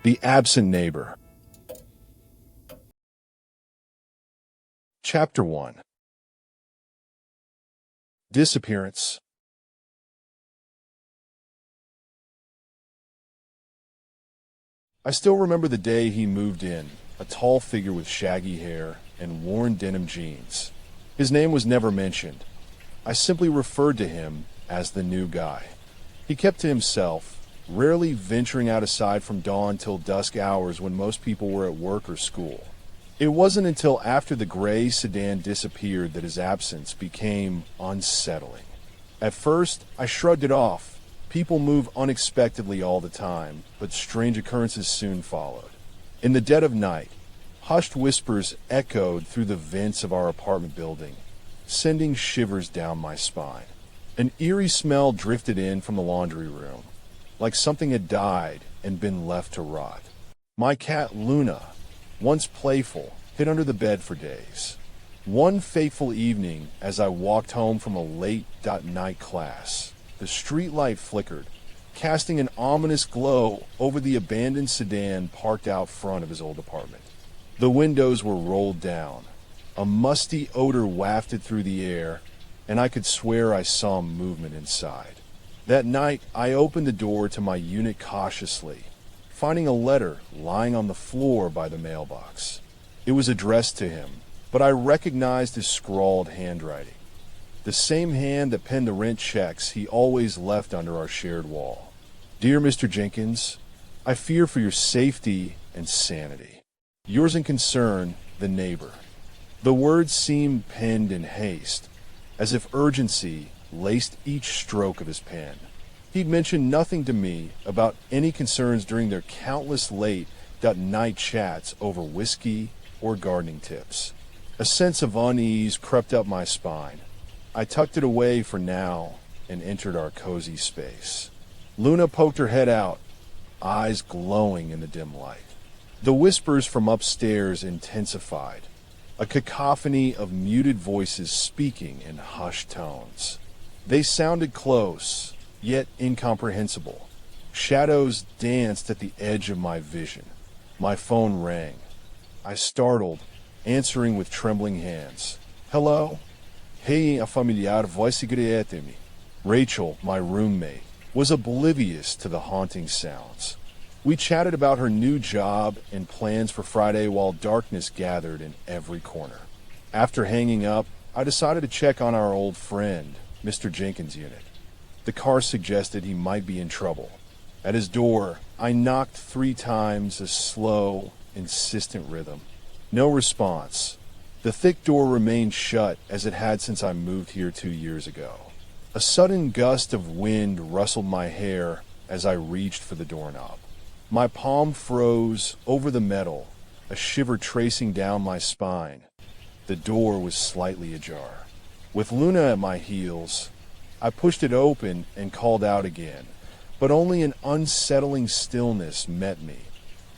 The Absent Neighbor. Chapter 1. Disappearance. I still remember the day he moved in, a tall figure with shaggy hair and worn denim jeans. His name was never mentioned. I simply referred to him as the new guy. He kept to himself, rarely venturing out aside from dawn till dusk hours when most people were at work or school. It wasn't until after the gray sedan disappeared that his absence became unsettling. At first, I shrugged it off. People move unexpectedly all the time, but strange occurrences soon followed. In the dead of night, hushed whispers echoed through the vents of our apartment building, sending shivers down my spine. An eerie smell drifted in from the laundry room, like something had died and been left to rot. My cat Luna, once playful, hid under the bed for days. One fateful evening, as I walked home from a late night class, the streetlight flickered, casting an ominous glow over the abandoned sedan parked out front of his old apartment. The windows were rolled down. A musty odor wafted through the air, and I could swear I saw movement inside. That night, I opened the door to my unit cautiously, finding a letter lying on the floor by the mailbox. It was addressed to him, but I recognized his scrawled handwriting. The same hand that penned the rent checks he always left under our shared wall. Dear Mr. Jenkins, I fear for your safety and sanity. Yours in concern, the neighbor. The words seemed penned in haste, as if urgency laced each stroke of his pen. He'd mentioned nothing to me about any concerns during their countless late night chats over whiskey or gardening tips. A sense of unease crept up my spine. I tucked it away for now and entered our cozy space. Luna poked her head out, eyes glowing in the dim light. The whispers from upstairs intensified, a cacophony of muted voices speaking in hushed tones. They sounded close, yet incomprehensible. Shadows danced at the edge of my vision. My phone rang. I startled, answering with trembling hands. Hello? Hey, a familiar voice me. Rachel, my roommate, was oblivious to the haunting sounds. We chatted about her new job and plans for Friday while darkness gathered in every corner. After hanging up, I decided to check on our old friend, Mr. Jenkins' unit. The car suggested he might be in trouble. At his door, I knocked 3 times, a slow, insistent rhythm. No response. The thick door remained shut as it had since I moved here 2 years ago. A sudden gust of wind rustled my hair as I reached for the doorknob. My palm froze over the metal, a shiver tracing down my spine. The door was slightly ajar. With Luna at my heels, I pushed it open and called out again, but only an unsettling stillness met me,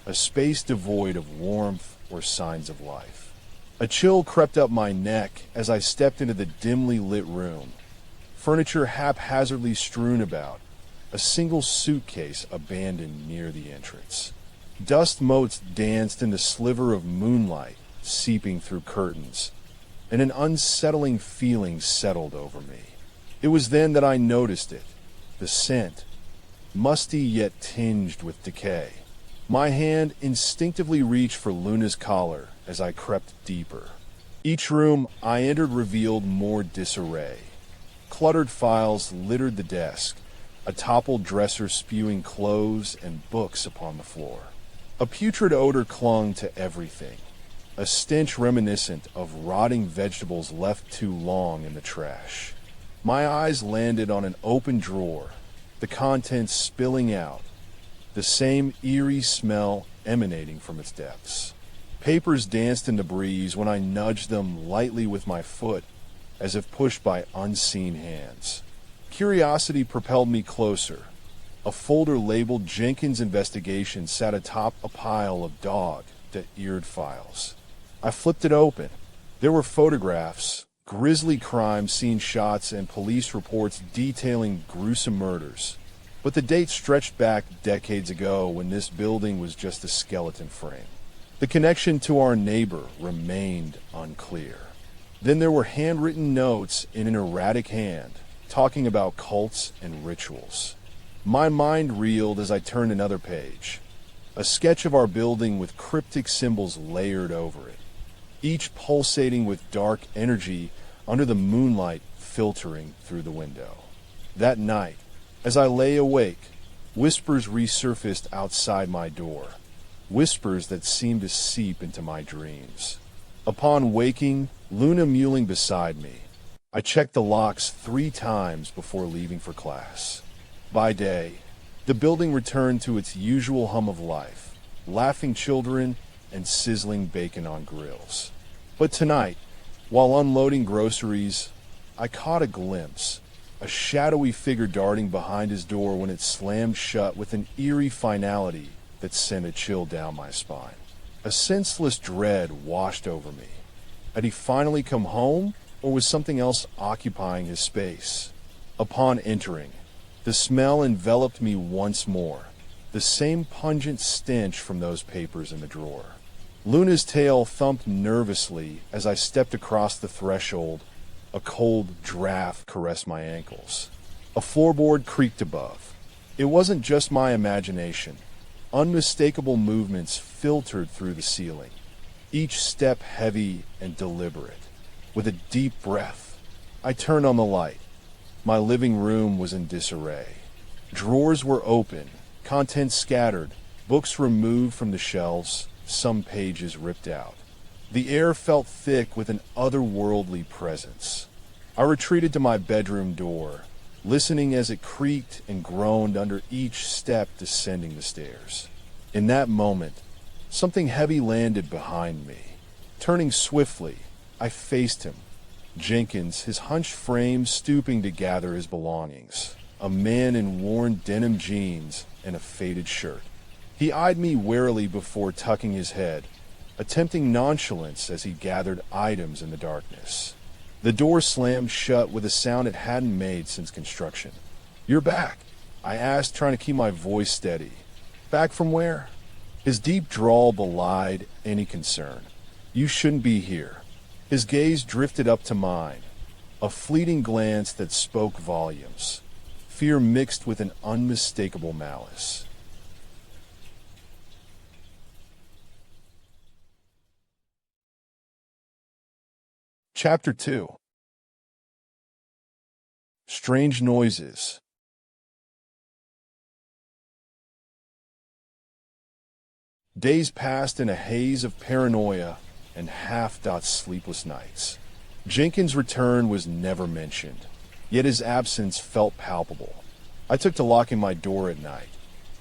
a space devoid of warmth or signs of life. A chill crept up my neck as I stepped into the dimly lit room. Furniture haphazardly strewn about, a single suitcase abandoned near the entrance. Dust motes danced in the sliver of moonlight seeping through curtains, and an unsettling feeling settled over me. It was then that I noticed it, the scent, musty yet tinged with decay. My hand instinctively reached for Luna's collar as I crept deeper. Each room I entered revealed more disarray. Cluttered files littered the desk, a toppled dresser spewing clothes and books upon the floor. A putrid odor clung to everything, a stench reminiscent of rotting vegetables left too long in the trash. My eyes landed on an open drawer, the contents spilling out, the same eerie smell emanating from its depths. Papers danced in the breeze when I nudged them lightly with my foot, as if pushed by unseen hands. Curiosity propelled me closer. A folder labeled Jenkins Investigation sat atop a pile of dog-eared files. I flipped it open. There were photographs, grisly crime scene shots, and police reports detailing gruesome murders. but the date stretched back decades ago when this building was just a skeleton frame. The connection to our neighbor remained unclear. Then there were handwritten notes in an erratic hand, talking about cults and rituals. My mind reeled as I turned another page. A sketch of our building with cryptic symbols layered over it, each pulsating with dark energy under the moonlight filtering through the window. That night, as I lay awake, whispers resurfaced outside my door, whispers that seemed to seep into my dreams. Upon waking, Luna mewling beside me, I checked the locks 3 times before leaving for class. By day, the building returned to its usual hum of life, laughing children and sizzling bacon on grills. But tonight, while unloading groceries, I caught a glimpse, a shadowy figure darting behind his door when it slammed shut with an eerie finality that sent a chill down my spine. A senseless dread washed over me. Had he finally come home, or was something else occupying his space? Upon entering, the smell enveloped me once more, the same pungent stench from those papers in the drawer. Luna's tail thumped nervously as I stepped across the threshold. A cold draft caressed my ankles. A floorboard creaked above. It wasn't just my imagination. Unmistakable movements filtered through the ceiling, each step heavy and deliberate. With a deep breath, I turned on the light. My living room was in disarray. Drawers were open, contents scattered, books removed from the shelves, some pages ripped out. The air felt thick with an otherworldly presence. I retreated to my bedroom door, listening as it creaked and groaned under each step descending the stairs. In that moment, something heavy landed behind me. Turning swiftly, I faced him. Jenkins, his hunched frame stooping to gather his belongings. A man in worn denim jeans and a faded shirt. He eyed me warily before tucking his head, attempting nonchalance as he gathered items in the darkness. The door slammed shut with a sound it hadn't made since construction. "You're back," I asked, trying to keep my voice steady. "Back from where?" His deep drawl belied any concern. "You shouldn't be here." His gaze drifted up to mine, a fleeting glance that spoke volumes, fear mixed with an unmistakable malice. Chapter 2. Strange Noises. Days passed in a haze of paranoia and half-thought sleepless nights. Jenkins' return was never mentioned, yet his absence felt palpable. I took to locking my door at night,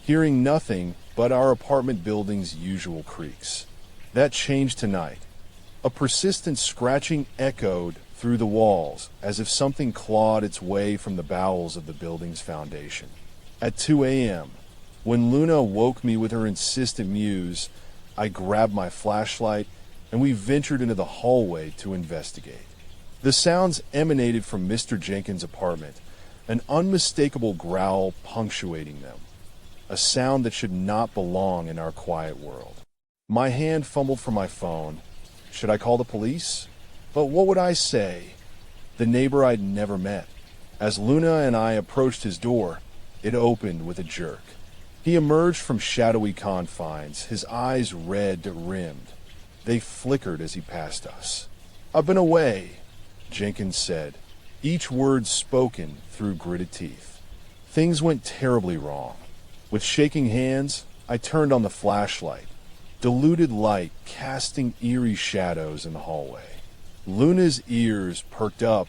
hearing nothing but our apartment building's usual creaks. That changed tonight. A persistent scratching echoed through the walls, as if something clawed its way from the bowels of the building's foundation. At 2 a.m., when Luna woke me with her insistent mews, I grabbed my flashlight and we ventured into the hallway to investigate. The sounds emanated from Mr. Jenkins' apartment, an unmistakable growl punctuating them, a sound that should not belong in our quiet world. My hand fumbled for my phone. Should I call the police? But what would I say? The neighbor I'd never met. As Luna and I approached his door, it opened with a jerk. He emerged from shadowy confines, his eyes red-rimmed. They flickered as he passed us. "I've been away," Jenkins said, each word spoken through gritted teeth. Things went terribly wrong. With shaking hands, I turned on the flashlight, diluted light casting eerie shadows in the hallway. Luna's ears perked up,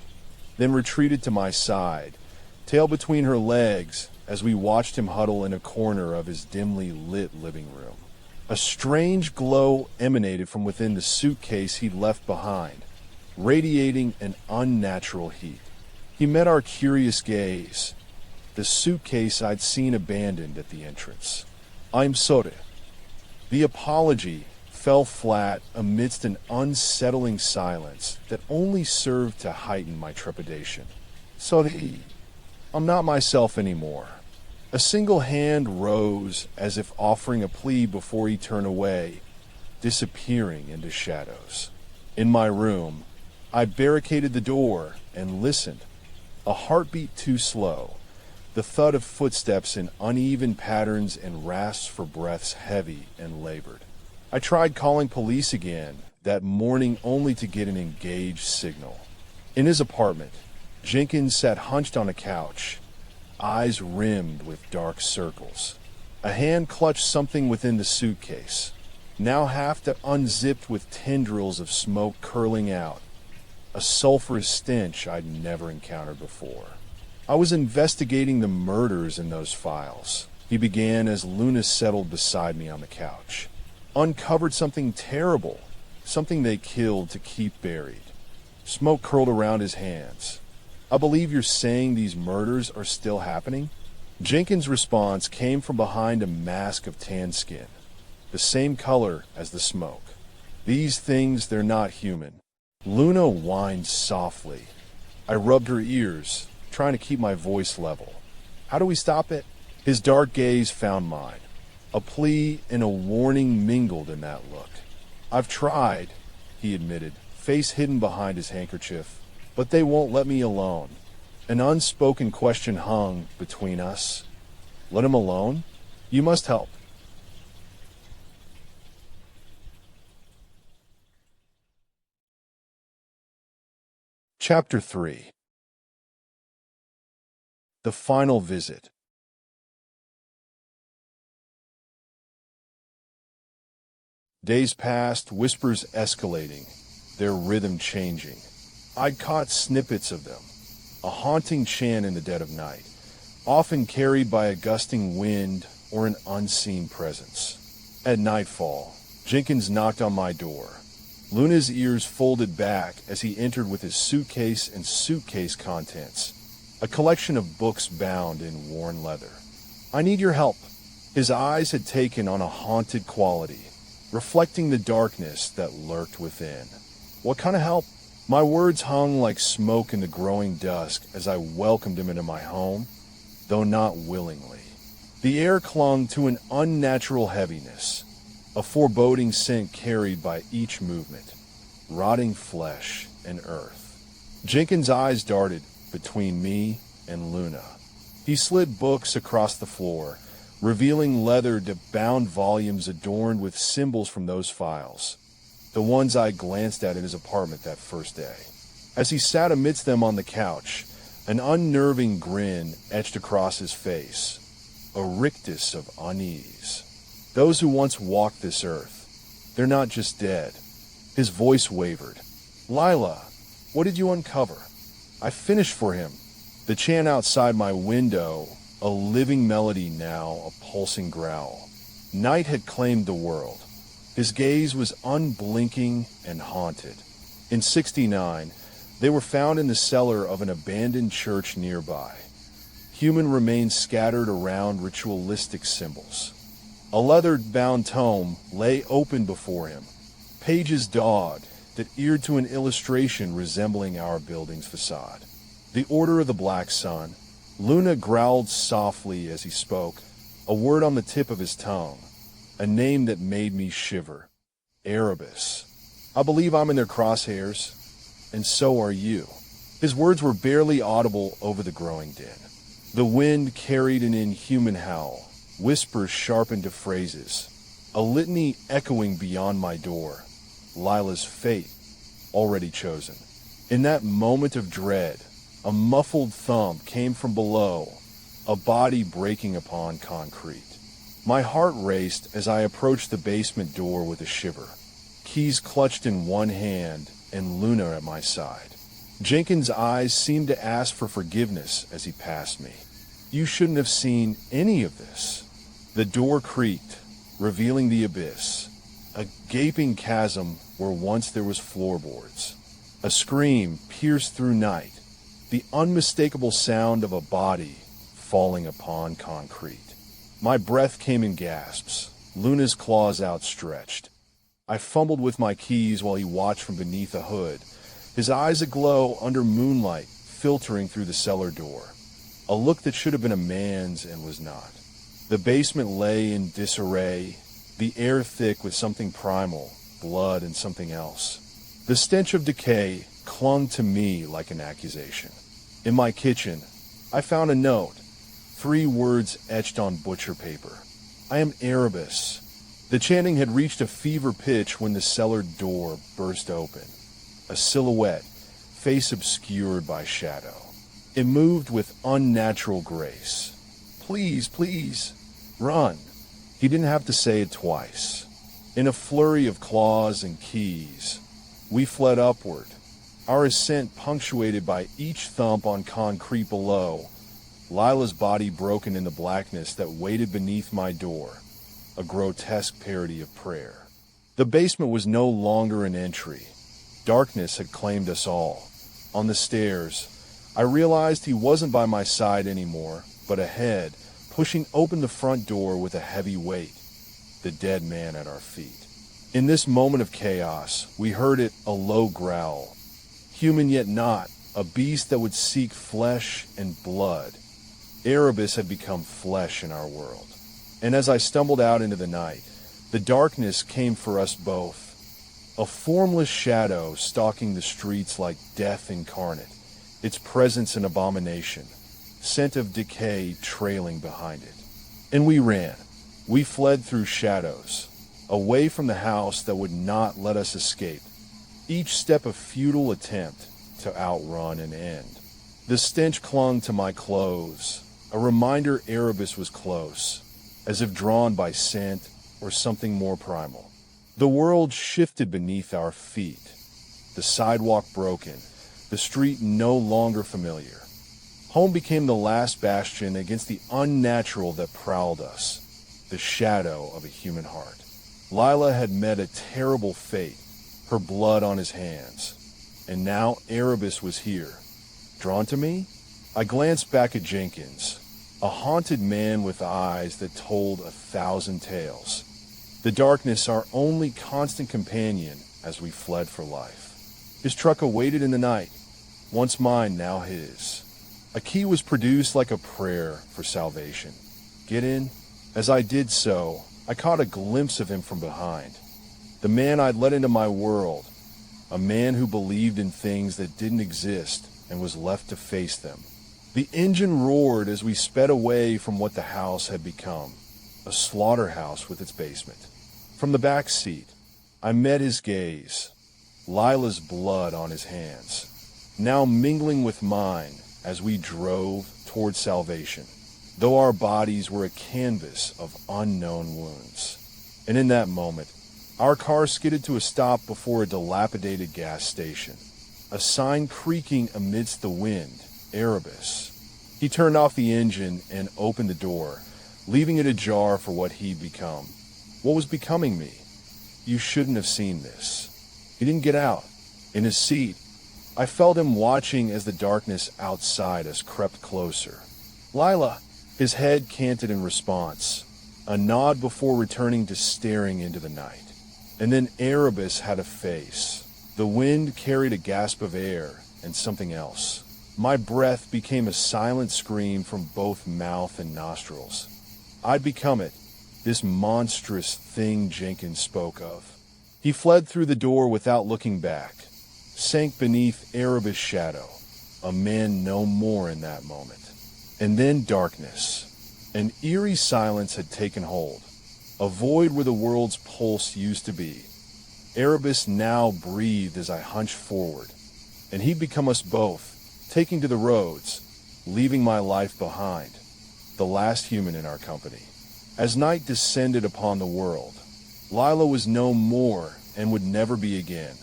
then retreated to my side, tail between her legs, as we watched him huddle in a corner of his dimly lit living room. A strange glow emanated from within the suitcase he'd left behind, radiating an unnatural heat. He met our curious gaze, the suitcase I'd seen abandoned at the entrance. "I'm sorry." The apology fell flat amidst an unsettling silence that only served to heighten my trepidation. "Sorry, I'm not myself anymore. A single hand rose as if offering a plea before he turned away, disappearing into shadows. In my room, I barricaded the door and listened. A heartbeat too slow, the thud of footsteps in uneven patterns and rasps for breaths heavy and labored. I tried calling police again that morning only to get an engaged signal. In his apartment, Jenkins sat hunched on a couch, eyes rimmed with dark circles. A hand clutched something within the suitcase, now half unzipped with tendrils of smoke curling out, a sulphurous stench I'd never encountered before. I was investigating the murders in those files, he began as Luna settled beside me on the couch. Uncovered something terrible, something they killed to keep buried. Smoke curled around his hands. I believe you're saying these murders are still happening? Jenkins' response came from behind a mask of tan skin, the same color as the smoke. These things, they're not human. Luna whined softly. I rubbed her ears, trying to keep my voice level. How do we stop it? His dark gaze found mine. A plea and a warning mingled in that look. I've tried, he admitted, face hidden behind his handkerchief, but they won't let me alone. An unspoken question hung between us. Let him alone? You must help. Chapter 3. The Final Visit. Days passed, whispers escalating, their rhythm changing. I'd caught snippets of them, a haunting chant in the dead of night, often carried by a gusting wind or an unseen presence. At nightfall, Jenkins knocked on my door. Luna's ears folded back as he entered with his suitcase and suitcase contents, a collection of books bound in worn leather. I need your help. His eyes had taken on a haunted quality, reflecting the darkness that lurked within. What kind of help? My words hung like smoke in the growing dusk as I welcomed him into my home, though not willingly. The air clung to an unnatural heaviness, a foreboding scent carried by each movement, rotting flesh and earth. Jenkins' eyes darted between me and Luna. He slid books across the floor, revealing leather-bound volumes adorned with symbols from those files, the ones I glanced at in his apartment that first day. As he sat amidst them on the couch, an unnerving grin etched across his face, a rictus of unease. Those who once walked this earth, they're not just dead. His voice wavered. Lila, what did you uncover? I finished for him. The chant outside my window, a living melody now, a pulsing growl. Night had claimed the world. His gaze was unblinking and haunted. In '69, they were found in the cellar of an abandoned church nearby. Human remains scattered around ritualistic symbols. A leather-bound tome lay open before him, pages dawed that eared to an illustration resembling our building's facade. The Order of the Black Sun. Luna growled softly as he spoke, a word on the tip of his tongue, a name that made me shiver. Erebus. I believe I'm in their crosshairs, and so are you. His words were barely audible over the growing din. The wind carried an inhuman howl, whispers sharpened to phrases, a litany echoing beyond my door. Lila's fate, already chosen. In that moment of dread, a muffled thump came from below, a body breaking upon concrete. My heart raced as I approached the basement door with a shiver, keys clutched in one hand and Luna at my side. Jenkins' eyes seemed to ask for forgiveness as he passed me. You shouldn't have seen any of this. The door creaked, revealing the abyss, a gaping chasm where once there was floorboards. A scream pierced through night, the unmistakable sound of a body falling upon concrete. My breath came in gasps, Luna's claws outstretched. I fumbled with my keys while he watched from beneath a hood, his eyes aglow under moonlight filtering through the cellar door. a look that should have been a man's and was not. The basement lay in disarray, the air thick with something primal, blood and something else. The stench of decay clung to me like an accusation. In my kitchen, I found a note, 3 words etched on butcher paper. I am Erebus. The chanting had reached a fever pitch when the cellar door burst open. A silhouette, face obscured by shadow. It moved with unnatural grace. Please, please, run. He didn't have to say it twice. In a flurry of claws and keys, we fled upward, our ascent punctuated by each thump on concrete below, Lila's body broken in the blackness that waited beneath my door, a grotesque parody of prayer. The basement was no longer an entry. Darkness had claimed us all. On the stairs, I realized he wasn't by my side anymore, but ahead, pushing open the front door with a heavy weight, the dead man at our feet. In this moment of chaos, we heard it, a low growl. Human yet not, a beast that would seek flesh and blood. Erebus had become flesh in our world. And as I stumbled out into the night, the darkness came for us both. A formless shadow stalking the streets like death incarnate, its presence an abomination, scent of decay trailing behind it. And we ran. We fled through shadows, away from the house that would not let us escape, each step a futile attempt to outrun and end. The stench clung to my clothes, a reminder Erebus was close, as if drawn by scent or something more primal. The world shifted beneath our feet, the sidewalk broken, the street no longer familiar. Home became the last bastion against the unnatural that prowled us, the shadow of a human heart. Lila had met a terrible fate, her blood on his hands. And now Erebus was here. Drawn to me? I glanced back at Jenkins, a haunted man with eyes that told 1,000 tales. The darkness our only constant companion as we fled for life. His truck awaited in the night, once mine, now his. A key was produced like a prayer for salvation. Get in? As I did so, I caught a glimpse of him from behind. The man I'd let into my world. A man who believed in things that didn't exist and was left to face them. The engine roared as we sped away from what the house had become, a slaughterhouse with its basement. From the back seat, I met his gaze, Lila's blood on his hands, now mingling with mine as we drove toward salvation, though our bodies were a canvas of unknown wounds. And in that moment, our car skidded to a stop before a dilapidated gas station, a sign creaking amidst the wind, Erebus. He turned off the engine and opened the door, leaving it ajar for what he'd become. What was becoming me? You shouldn't have seen this. He didn't get out. In his seat, I felt him watching as the darkness outside us crept closer. Lila, his head canted in response, a nod before returning to staring into the night. And then Erebus had a face. The wind carried a gasp of air and something else. My breath became a silent scream from both mouth and nostrils. I'd become it, this monstrous thing Jenkins spoke of. He fled through the door without looking back, sank beneath Erebus' shadow, a man no more in that moment. And then darkness. An eerie silence had taken hold, a void where the world's pulse used to be. Erebus now breathed as I hunched forward, and he'd become us both, taking to the roads, leaving my life behind, the last human in our company. As night descended upon the world, Lila was no more and would never be again,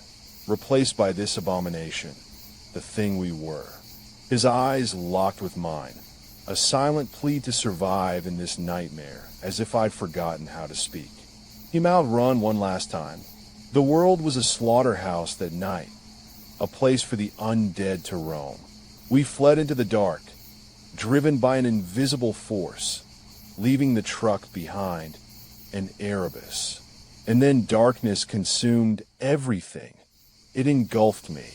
replaced by this abomination, the thing we were. His eyes locked with mine, a silent plea to survive in this nightmare, as if I'd forgotten how to speak. He mouthed run one last time. The world was a slaughterhouse that night, a place for the undead to roam. We fled into the dark, driven by an invisible force, leaving the truck behind, and Erebus. And then darkness consumed everything. It engulfed me.